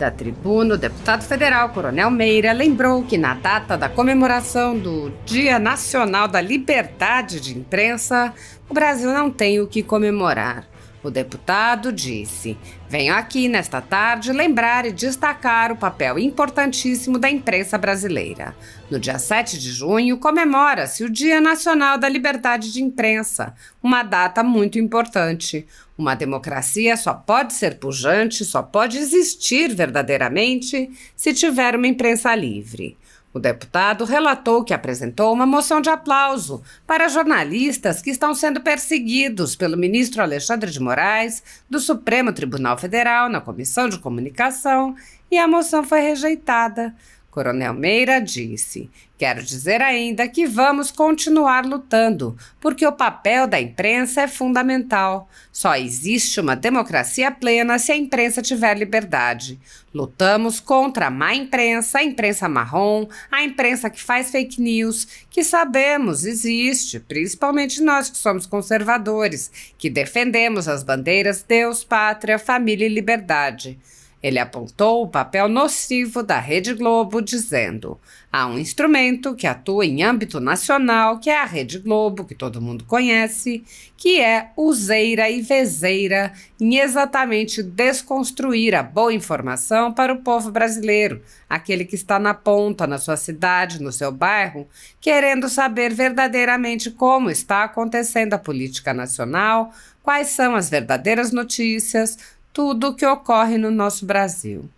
Da tribuna, o deputado federal Coronel Meira lembrou que na data da comemoração do Dia Nacional da Liberdade de Imprensa, o Brasil não tem o que comemorar. O deputado disse: "Venho aqui nesta tarde lembrar e destacar o papel importantíssimo da imprensa brasileira. No dia 7 de junho comemora-se o Dia Nacional da Liberdade de Imprensa, uma data muito importante. Uma democracia só pode ser pujante, só pode existir verdadeiramente se tiver uma imprensa livre." O deputado relatou que apresentou uma moção de aplauso para jornalistas que estão sendo perseguidos pelo ministro Alexandre de Moraes, do Supremo Tribunal Federal, na Comissão de Comunicação, e a moção foi rejeitada. Coronel Meira disse: "Quero dizer ainda que vamos continuar lutando, porque o papel da imprensa é fundamental. Só existe uma democracia plena se a imprensa tiver liberdade. Lutamos contra a má imprensa, a imprensa marrom, a imprensa que faz fake news, que sabemos existe, principalmente nós que somos conservadores, que defendemos as bandeiras Deus, Pátria, Família e Liberdade." Ele apontou o papel nocivo da Rede Globo, dizendo: "Há um instrumento que atua em âmbito nacional, que é a Rede Globo, que todo mundo conhece, que é useira e vezeira em exatamente desconstruir a boa informação para o povo brasileiro, aquele que está na ponta, na sua cidade, no seu bairro, querendo saber verdadeiramente como está acontecendo a política nacional, quais são as verdadeiras notícias, tudo o que ocorre no nosso Brasil."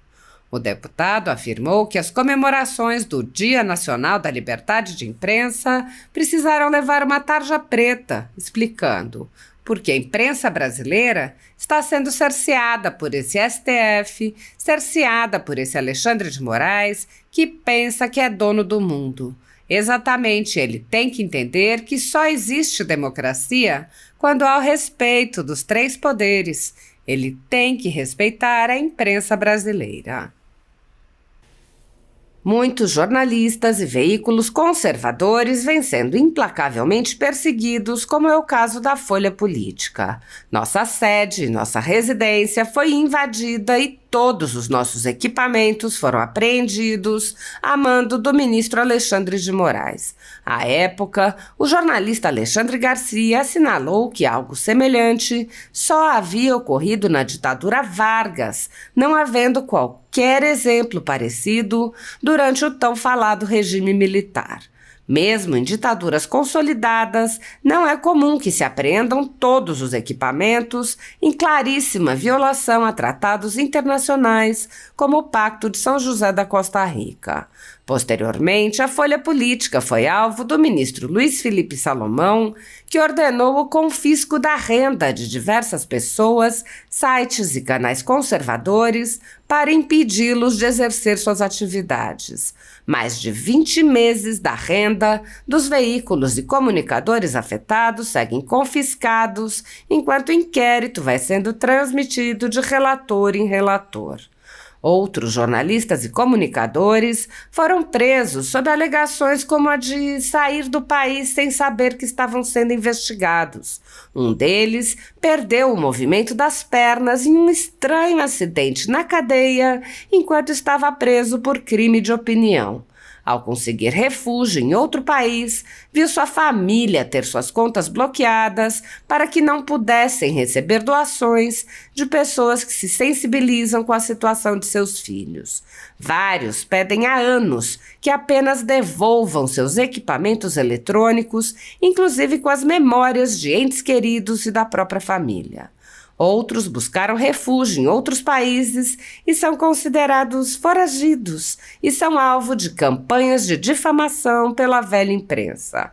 O deputado afirmou que as comemorações do Dia Nacional da Liberdade de Imprensa precisaram levar uma tarja preta, explicando: "Porque a imprensa brasileira está sendo cerceada por esse STF, cerceada por esse Alexandre de Moraes, que pensa que é dono do mundo. Exatamente, ele tem que entender que só existe democracia quando há o respeito dos três poderes. Ele tem que respeitar a imprensa brasileira." Muitos jornalistas e veículos conservadores vêm sendo implacavelmente perseguidos, como é o caso da Folha Política. Nossa sede, nossa residência foi invadida e todos os nossos equipamentos foram apreendidos a mando do ministro Alexandre de Moraes. À época, o jornalista Alexandre Garcia assinalou que algo semelhante só havia ocorrido na ditadura Vargas, não havendo qualquer exemplo parecido durante o tão falado regime militar. Mesmo em ditaduras consolidadas, não é comum que se apreendam todos os equipamentos em claríssima violação a tratados internacionais, como o Pacto de São José da Costa Rica. Posteriormente, a Folha Política foi alvo do ministro Luiz Felipe Salomão, que ordenou o confisco da renda de diversas pessoas, sites e canais conservadores para impedi-los de exercer suas atividades. Mais de 20 meses da renda dos veículos e comunicadores afetados seguem confiscados, enquanto o inquérito vai sendo transmitido de relator em relator. Outros jornalistas e comunicadores foram presos sob alegações como a de sair do país sem saber que estavam sendo investigados. Um deles perdeu o movimento das pernas em um estranho acidente na cadeia enquanto estava preso por crime de opinião. Ao conseguir refúgio em outro país, viu sua família ter suas contas bloqueadas para que não pudessem receber doações de pessoas que se sensibilizam com a situação de seus filhos. Vários pedem há anos que apenas devolvam seus equipamentos eletrônicos, inclusive com as memórias de entes queridos e da própria família. Outros buscaram refúgio em outros países e são considerados foragidos e são alvo de campanhas de difamação pela velha imprensa.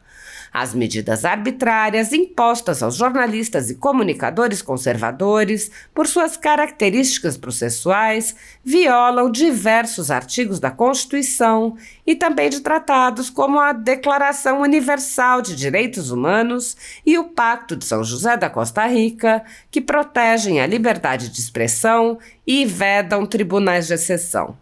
As medidas arbitrárias impostas aos jornalistas e comunicadores conservadores, por suas características processuais, violam diversos artigos da Constituição e também de tratados como a Declaração Universal de Direitos Humanos e o Pacto de São José da Costa Rica, que protegem a liberdade de expressão e vedam tribunais de exceção.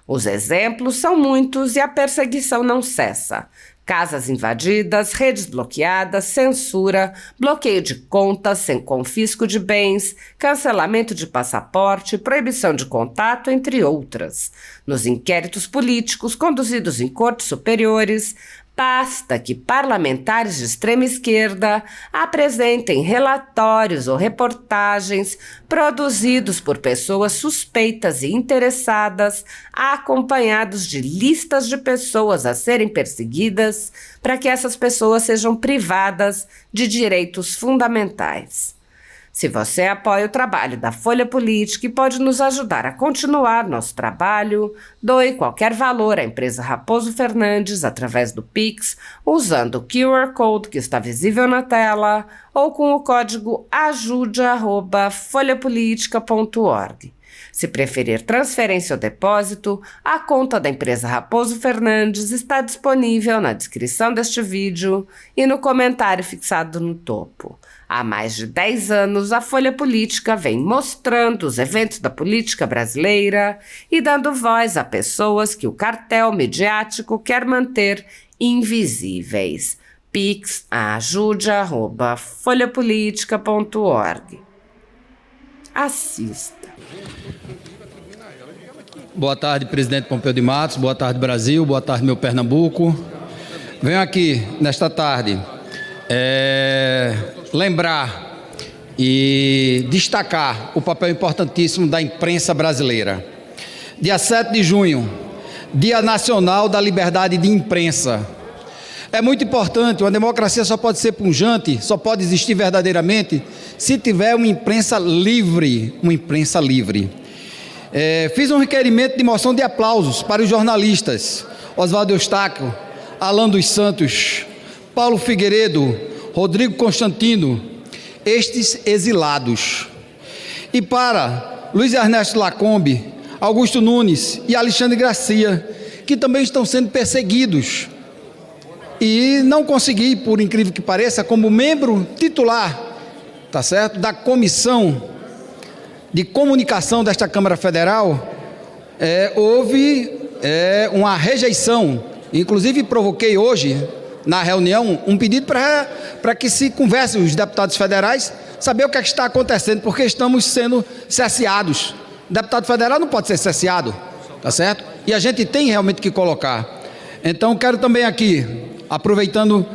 Os exemplos são muitos e a perseguição não cessa. Casas invadidas, redes bloqueadas, censura, bloqueio de contas sem confisco de bens, cancelamento de passaporte, proibição de contato, entre outras. Nos inquéritos políticos conduzidos em cortes superiores, basta que parlamentares de extrema esquerda apresentem relatórios ou reportagens produzidos por pessoas suspeitas e interessadas, acompanhados de listas de pessoas a serem perseguidas, para que essas pessoas sejam privadas de direitos fundamentais. Se você apoia o trabalho da Folha Política e pode nos ajudar a continuar nosso trabalho, doe qualquer valor à empresa Raposo Fernandes através do Pix, usando o QR Code que está visível na tela ou com o código ajude@folhapolitica.org. Se preferir transferência ou depósito, a conta da empresa Raposo Fernandes está disponível na descrição deste vídeo e no comentário fixado no topo. Há mais de 10 anos, a Folha Política vem mostrando os eventos da política brasileira e dando voz a pessoas que o cartel midiático quer manter invisíveis. Pix ajude@folhapolitica.org. Assista. Boa tarde, presidente Pompeu de Matos. Boa tarde, Brasil. Boa tarde, meu Pernambuco. Venho aqui, nesta tarde, lembrar e destacar o papel importantíssimo da imprensa brasileira. Dia 7 de junho, Dia Nacional da Liberdade de Imprensa. É muito importante, uma democracia só pode ser pujante, só pode existir verdadeiramente se tiver uma imprensa livre, Fiz um requerimento de moção de aplausos para os jornalistas Oswaldo Eustáquio, Alan dos Santos, Paulo Figueiredo, Rodrigo Constantino, estes exilados. E para Luiz Ernesto Lacombe, Augusto Nunes e Alexandre Garcia, que também estão sendo perseguidos. E não consegui, por incrível que pareça, como membro titular, tá certo, da Comissão de Comunicação desta Câmara Federal, houve uma rejeição. Inclusive provoquei hoje, na reunião, um pedido para que se converse os deputados federais, saber o que é que está acontecendo, porque estamos sendo cerceados. O deputado federal não pode ser cerceado, tá certo? E a gente tem realmente que colocar. Então quero também aqui, aproveitando,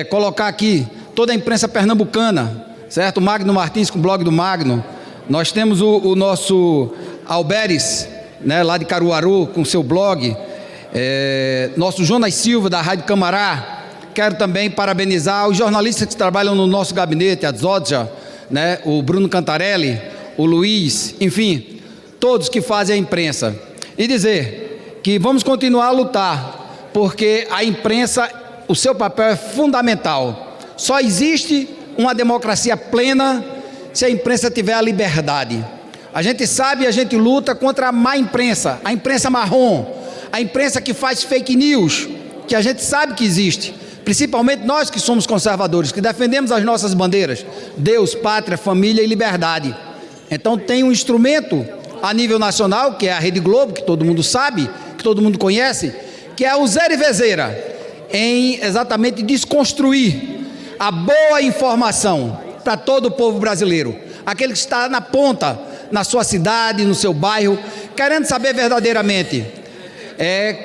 colocar aqui toda a imprensa pernambucana, certo? O Magno Martins com o blog do Magno. Nós temos o nosso Alberes, né, lá de Caruaru, com seu blog. Nosso Jonas Silva, da Rádio Camará. Quero também parabenizar os jornalistas que trabalham no nosso gabinete, a Zodja, né, o Bruno Cantarelli, o Luiz, enfim, todos que fazem a imprensa. E dizer que vamos continuar a lutar, porque a imprensa, o seu papel é fundamental. Só existe uma democracia plena se a imprensa tiver a liberdade. A gente sabe, a gente luta contra a má imprensa, a imprensa marrom, a imprensa que faz fake news, que a gente sabe que existe, principalmente nós que somos conservadores, que defendemos as nossas bandeiras, Deus, pátria, família e liberdade. Então tem um instrumento a nível nacional, que é a Rede Globo, que todo mundo sabe, que todo mundo conhece, que é o Zero e Vezeira, em exatamente desconstruir a boa informação para todo o povo brasileiro, aquele que está na ponta, na sua cidade, no seu bairro, querendo saber verdadeiramente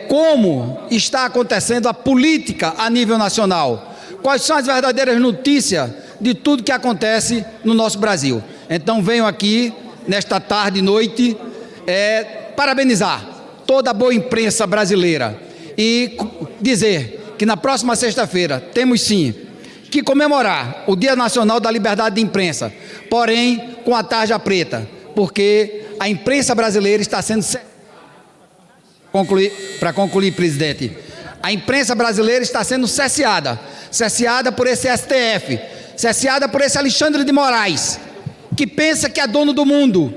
como está acontecendo a política a nível nacional, quais são as verdadeiras notícias de tudo que acontece no nosso Brasil. Então venho aqui, nesta tarde e noite, parabenizar toda a boa imprensa brasileira e dizer que na próxima sexta-feira temos sim que comemorar o Dia Nacional da Liberdade de Imprensa, porém com a tarja preta, porque a imprensa brasileira está sendo... Para concluir, presidente, a imprensa brasileira está sendo cerceada por esse STF, cerceada por esse Alexandre de Moraes, que pensa que é dono do mundo.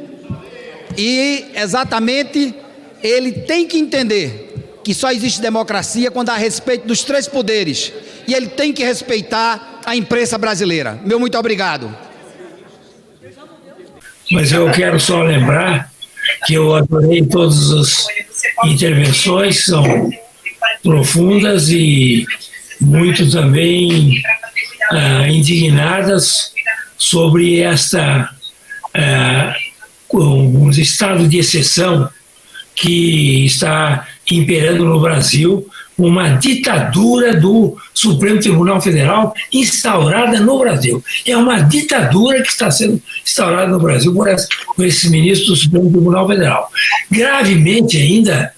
E exatamente ele tem que entender que só existe democracia quando há respeito dos três poderes, e ele tem que respeitar a imprensa brasileira. Meu muito obrigado. Mas eu quero só lembrar que eu adorei todas as intervenções, são profundas e muito também indignadas sobre um estado de exceção que está imperando no Brasil, uma ditadura do Supremo Tribunal Federal instaurada no Brasil. É uma ditadura que está sendo instaurada no Brasil por esses ministros do Supremo Tribunal Federal. Gravemente ainda,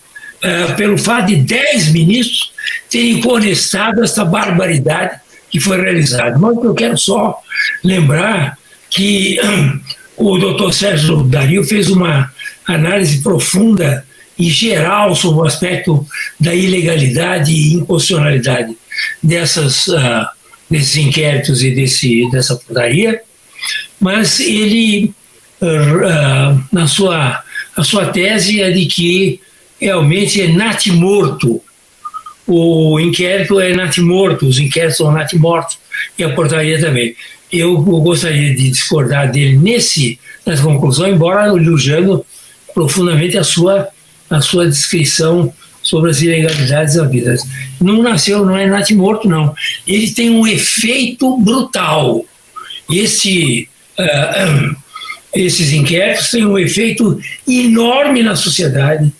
pelo fato de 10 ministros terem conestado essa barbaridade que foi realizada. Mas eu quero só lembrar que o doutor Sérgio Dario fez uma análise profunda e geral sobre o aspecto da ilegalidade e inconstitucionalidade desses inquéritos e dessa portaria, mas ele, a sua tese é de que realmente é natimorto. O inquérito é natimorto, os inquéritos são natimortos e a portaria também. Eu gostaria de discordar dele nessa conclusão, embora elogiando profundamente a sua descrição sobre as ilegalidades havidas. Não é natimorto, não. Ele tem um efeito brutal. Esses inquéritos têm um efeito enorme na sociedade,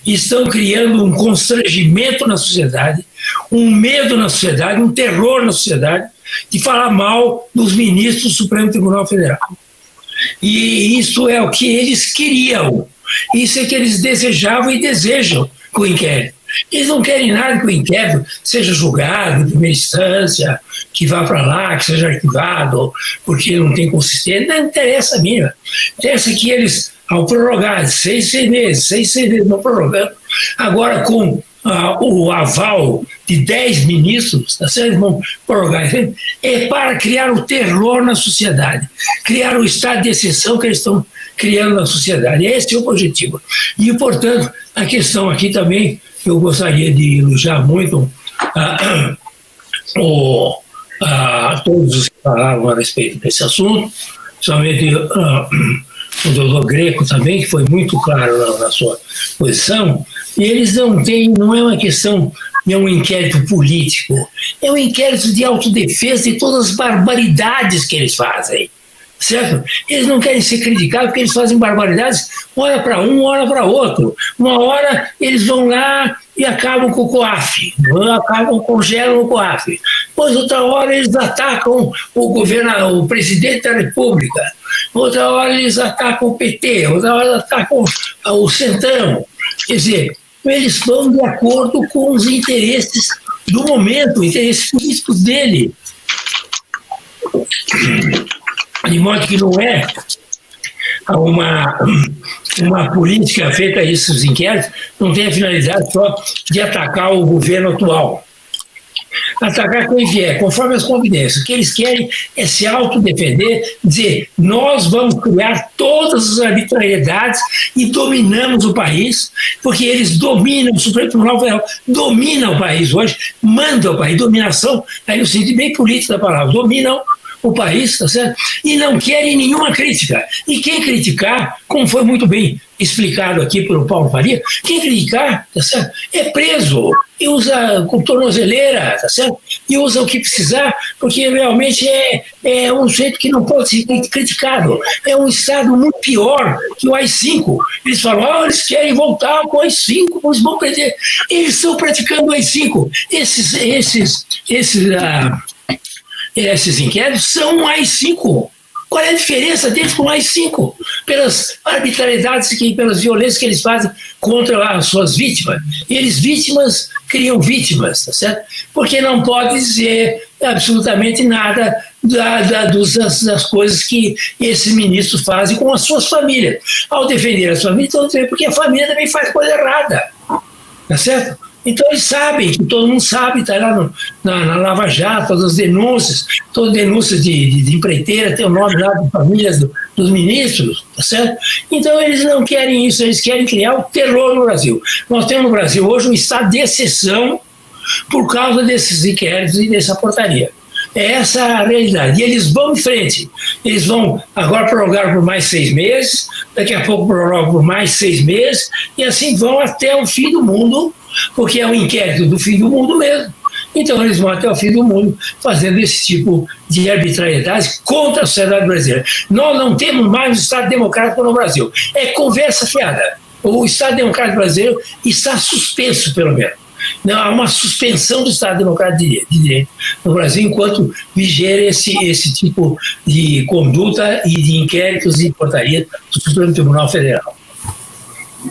estão criando um constrangimento na sociedade, um medo na sociedade, um terror na sociedade, de falar mal dos ministros do Supremo Tribunal Federal. E isso é o que eles queriam. Isso é que eles desejavam e desejam com o inquérito. Eles não querem nada que o inquérito seja julgado em primeira instância, que vá para lá, que seja arquivado, porque não tem consistência. Não interessa a mínima. Interessa que eles, ao prorrogar 6 meses, não prorrogando, agora com o aval de 10 ministros, tá certo? Vão prorrogar, é para criar o terror na sociedade, criar o estado de exceção que eles estão criando na sociedade. Esse é o objetivo. E, portanto, a questão aqui também, eu gostaria de elogiar muito todos os que falaram a respeito desse assunto, principalmente o doutor Greco também, que foi muito claro na sua posição. E eles não é uma questão de um inquérito político, é um inquérito de autodefesa de todas as barbaridades que eles fazem. Certo? Eles não querem ser criticados porque eles fazem barbaridades, hora para um, hora para outro. Uma hora eles vão lá e acabam com o COAF, congelam o COAF. Depois, outra hora, eles atacam o presidente da República. Outra hora, eles atacam o PT. Outra hora, eles atacam o Centrão. Quer dizer, eles vão de acordo com os interesses do momento, interesses políticos dele. De modo que não é uma política feita a esses inquéritos, não tem a finalidade só de atacar o governo atual. Atacar quem vier, conforme as conveniências. O que eles querem é se autodefender, dizer, nós vamos criar todas as arbitrariedades e dominamos o país, porque eles dominam, o Supremo Tribunal Federal domina o país hoje, manda o país, dominação, aí no sentido bem político da palavra, dominam o país, tá certo? E não querem nenhuma crítica. E quem criticar, como foi muito bem explicado aqui pelo Paulo Faria, quem criticar, tá certo? É preso e usa com tornozeleira, tá certo? E usa o que precisar, porque realmente é um jeito que não pode ser criticado. É um estado muito pior que o AI-5. Eles falam, eles querem voltar com o AI-5, eles vão perder. Eles estão praticando o AI-5. Esses inquéritos são um AI-5. Qual é a diferença deles com o AI-5? Pelas arbitrariedades, pelas violências que eles fazem contra as suas vítimas. Eles, vítimas, criam vítimas, tá certo? Porque não pode dizer absolutamente nada das coisas que esses ministros fazem com as suas famílias. Ao defender as famílias, porque a família também faz coisa errada, tá certo? Então eles sabem, que todo mundo sabe, está lá na Lava Jato, todas as denúncias, todas denúncias de empreiteira, tem o nome lá de famílias dos ministros, tá certo? Então eles não querem isso, eles querem criar o terror no Brasil. Nós temos no Brasil hoje um estado de exceção por causa desses inquéritos e dessa portaria. É essa a realidade. E eles vão em frente. Eles vão agora prorrogar por mais 6 meses, daqui a pouco prorroga por mais 6 meses, e assim vão até o fim do mundo, porque é um inquérito do fim do mundo mesmo. Então eles vão até o fim do mundo fazendo esse tipo de arbitrariedade contra a sociedade brasileira. Nós não temos mais um Estado democrático no Brasil. É conversa fiada. O Estado democrático brasileiro está suspenso, pelo menos. Não, há uma suspensão do Estado Democrático de Direito no Brasil enquanto viger esse tipo de conduta e de inquéritos e portarias do Supremo Tribunal Federal.